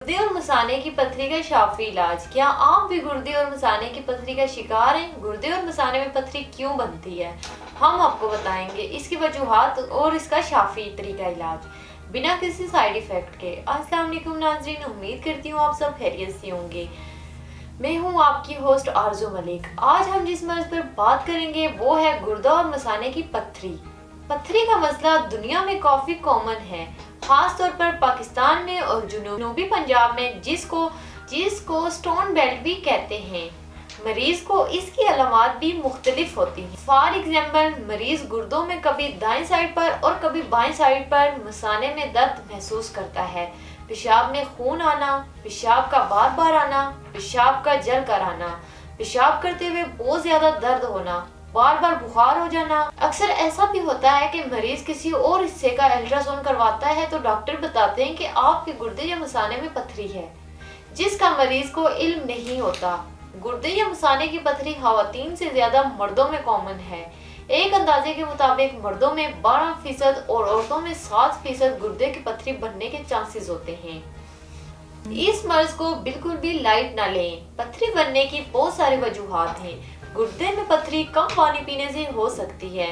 गुर्दे और मसाने की पथरी का शाफी इलाज। क्या आप भी गुर्दे और मसाने की पथरी का शिकार हैं? गुर्दे और मसाने में पथरी क्यों बनती है, हम आपको बताएंगे इसकी वजूहात और इसका शाफी तरीका इलाज बिना किसी साइड इफेक्ट के। अस्सलाम वालेकुम नाज़रीन, उम्मीद करती हूँ आप सब खैरियत से होंगे। मैं हूँ आपकी होस्ट आरजू मलिक। आज हम जिस मर्ज पर बात करेंगे वो है गुर्दा और मसाने की पथरी। पथरी का मसला दुनिया में काफी कॉमन है, खास तौर पर पाकिस्तान में और जनूबी पंजाब में, जिसको स्टोन बेल्ट भी कहते हैं। मरीज को इसकी अलामत भी मुख्तलिफ होती हैं। फॉर एग्जाम्पल, मरीज गुर्दों में कभी दाएं साइड पर और कभी बाएं साइड पर मसाने में दर्द महसूस करता है, पेशाब में खून आना, पेशाब का बार बार आना, पेशाब का जल कर आना, पेशाब करते हुए बहुत ज्यादा दर्द होना, बार बार बुखार हो जाना। अक्सर ऐसा भी होता है कि मरीज किसी और हिस्से का अल्ट्रासाउंड करवाता है तो डॉक्टर बताते हैं कि आपके गुर्दे या मसाने में पथरी है, जिसका मरीज को इल्म नहीं होता। गुर्दे या मसाने की पथरी खवातीन से ज्यादा मर्दों में कॉमन है। एक अंदाजे के मुताबिक मर्दों में 12% और औरतों में 7% गुर्दे की पथरी बनने के चांसेस होते हैं। इस मर्ज को बिल्कुल भी लाइट ना लें। पथरी बनने की बहुत सारी वजूहात हैं। गुर्दे में पथरी कम पानी पीने से हो सकती है,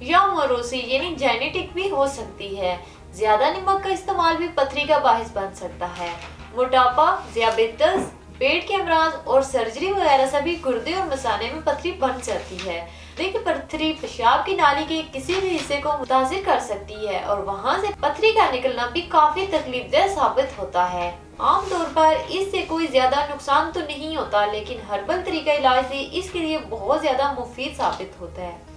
या मौरूसी यानी जेनेटिक भी हो सकती है। ज्यादा नमक का इस्तेमाल भी पथरी का बाहिस बन सकता है। मोटापा, दियाबेतस, पेट के अमराज और सर्जरी वगैरह से भी गुर्दे और मसाने में पथरी बन सकती है। देखिए, पथरी पेशाब की नाली के किसी भी हिस्से को मुतासिर कर सकती है और वहां से पथरी का निकलना भी काफी तकलीफदेह साबित होता है। आमतौर पर इससे कोई ज्यादा नुकसान तो नहीं होता, लेकिन हर्बल तरीका इलाज से इसके लिए बहुत ज्यादा मुफीद साबित होता है।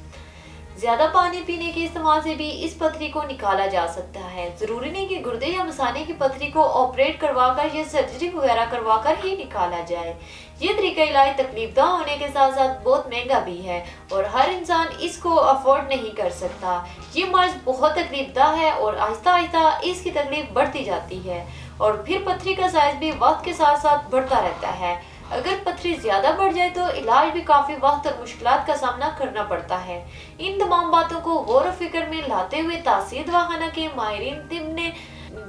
ज्यादा पानी पीने के इस्तेमाल से भी इस पथरी को निकाला जा सकता है। जरूरी नहीं कि गुर्दे या मसाने की पथरी को ऑपरेट करवाकर या सर्जरी वगैरह करवाकर ही निकाला जाए। ये तरीका इलाज तकलीफदा होने के साथ साथ बहुत महंगा भी है और हर इंसान इसको अफोर्ड नहीं कर सकता। ये मर्ज बहुत तकलीफदा है और आहिस्ता आहिस्ता इसकी तकलीफ बढ़ती जाती है और फिर पथरी का साइज भी वक्त के साथ साथ बढ़ता रहता है। अगर पथरी ज्यादा बढ़ जाए तो इलाज भी काफी वक्त और मुश्किलात का सामना करना पड़ता है। इन तमाम बातों को गौर व फिक्र में लाते हुए तहसील दवाखाना के माहिरीन तिब ने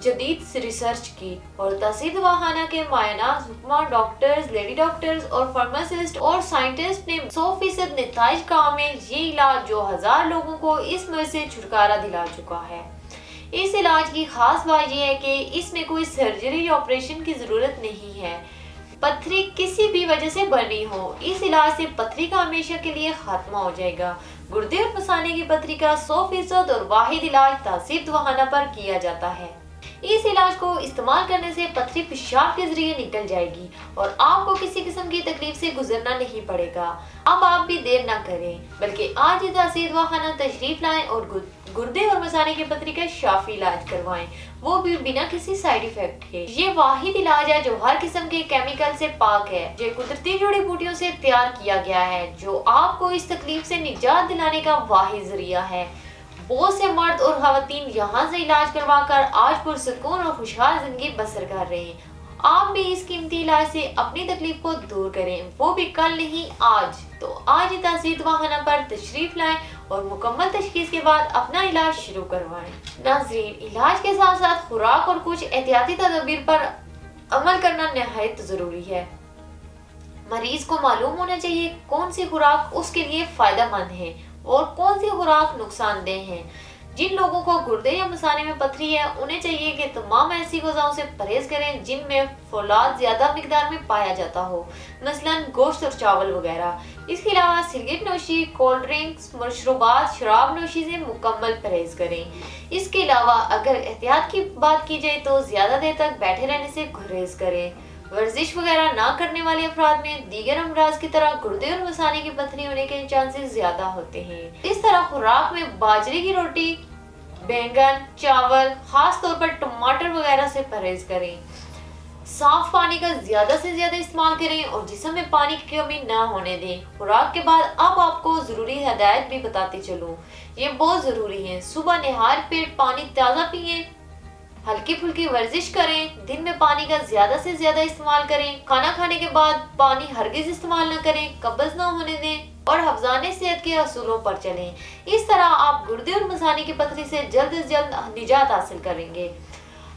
जदीद रिसर्च की और तहसील दवाखाना के मायना हुक्मा डॉक्टर्स, लेडी डॉक्टर्स और फार्मासिस्ट और साइंटिस्ट ने 100% नताइज कहा में ये इलाज जो 1000 लोगों को इस मर्ज से छुटकारा दिला चुका है। इस इलाज की खास बात यह है कि इसमें कोई सर्जरी या ऑपरेशन की जरूरत नहीं है। पथरी किसी भी वजह से बनी हो, इस इलाज से पथरी का हमेशा के लिए खात्मा हो जाएगा। गुर्दे और मसाने की पथरी का 100% और वाहिद इलाज तहसील दवाखाना पर किया जाता है। इस इलाज को इस्तेमाल करने से पथरी पेशाब के जरिए निकल जाएगी और आपको किसी किस्म की तकलीफ से गुजरना नहीं पड़ेगा। अब आप भी देर ना करें, बल्कि आज ही तहसील दवाखाना तशरीफ लाएं और गुर्दे और मसाने की पथरी का शाफी इलाज करवाएं, वो भी बिना किसी साइड इफेक्ट के। ये वाहिद इलाज है जो हर किस्म के केमिकल से पाक है, जो कुदरती जड़ी बूटियों से तैयार किया गया है, जो आपको इस तकलीफ से निजात दिलाने का वाहिद जरिया है। बहुत से मर्द और खवातीन यहाँ से इलाज करवा कर आज पुरसुकून और खुशहाल जिंदगी बसर कर रहे हैं। आप भी इस कीमती इलाज से अपनी तकलीफ को दूर करें, वो भी कल नहीं आज। तो आज ही तहसील दवाखाना पर तशरीफ लाएं और मुकम्मल तशखीस के बाद अपना इलाज शुरू करवाएं। नाज़रीन, इलाज के साथ साथ खुराक और कुछ एहतियाती तदबीर पर अमल करना नहायत जरूरी है। मरीज को मालूम होना चाहिए कौन सी खुराक उसके लिए फायदेमंद है और कौन सी खुराक नुकसानदेह है। जिन लोगों को गुर्दे या मसाने में पथरी है उन्हें चाहिए कि तमाम ऐसी ग़िज़ाओं से परहेज करें जिनमें फौलाद ज्यादा मिकदार में पाया जाता हो, मसलन गोश्त और चावल वगैरह। इसके अलावा सिगरेट नोशी, कोल्ड ड्रिंक्स, मशरूबात, शराब नोशी से मुकम्मल परहेज करें। इसके अलावा अगर एहतियात की बात की जाए तो ज्यादा देर तक बैठे रहने से गुरेज करें। वर्जिश वगैरह ना करने वाले अफराद में दीगर अमराज की तरह गुर्दे और मसाने की पथरी होने के चांसेस ज्यादा होते हैं। इस तरह खुराक में बाजरे की रोटी, बैंगन, चावल, खास तौर पर टमाटर वगैरह से परहेज करें। साफ पानी का ज्यादा से ज्यादा इस्तेमाल करें और जिस्म में पानी की कमी ना होने दें। खुराक के बाद अब आपको जरूरी हदायत भी बताते चलूं, ये बहुत जरूरी है। सुबह निहार पेट पानी ताज़ा पिए, हल्की फुल्की वर्जिश करें, दिन में पानी का ज्यादा से ज्यादा इस्तेमाल करें। खाना खाने के बाद पानी हरगिज इस्तेमाल न करें, कब्ज न होने दें और हफ्जाने सेहत के असूलों पर चलें। इस तरह आप गुर्दे और मसाने की पथरी से जल्द निजात हासिल करेंगे।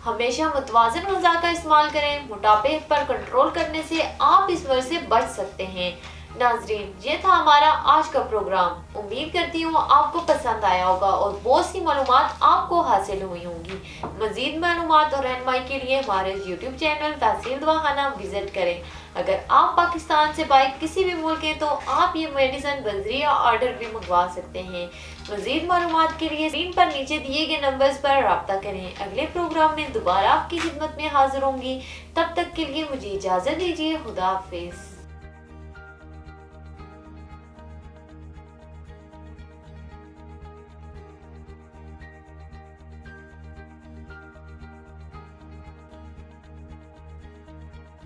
ہمیشہ متوازن غذا کا استعمال کریں، موٹاپے پر کنٹرول کرنے سے آپ اس مرض سے بچ سکتے ہیں۔ ناظرین، یہ تھا ہمارا آج کا پروگرام۔ امید کرتی ہوں آپ کو پسند آیا ہوگا اور بہت سی معلومات آپ کو حاصل ہوئی ہوں گی۔ مزید معلومات اور رہنمائی کے لیے ہمارے یوٹیوب چینل تحصیل دواخانہ وزٹ کریں۔ اگر آپ پاکستان سے باہر کسی بھی ملک ہیں تو آپ یہ میڈیسن بذریعہ آرڈر بھی منگوا سکتے ہیں۔ مزید معلومات کے لیے اسکرین پر نیچے دیے گئے نمبرز پر رابطہ کریں۔ اگلے پروگرام میں دوبارہ آپ کی خدمت میں حاضر ہوں گی۔ تب تک کے لیے مجھے اجازت دیجیے۔ خدا حافظ۔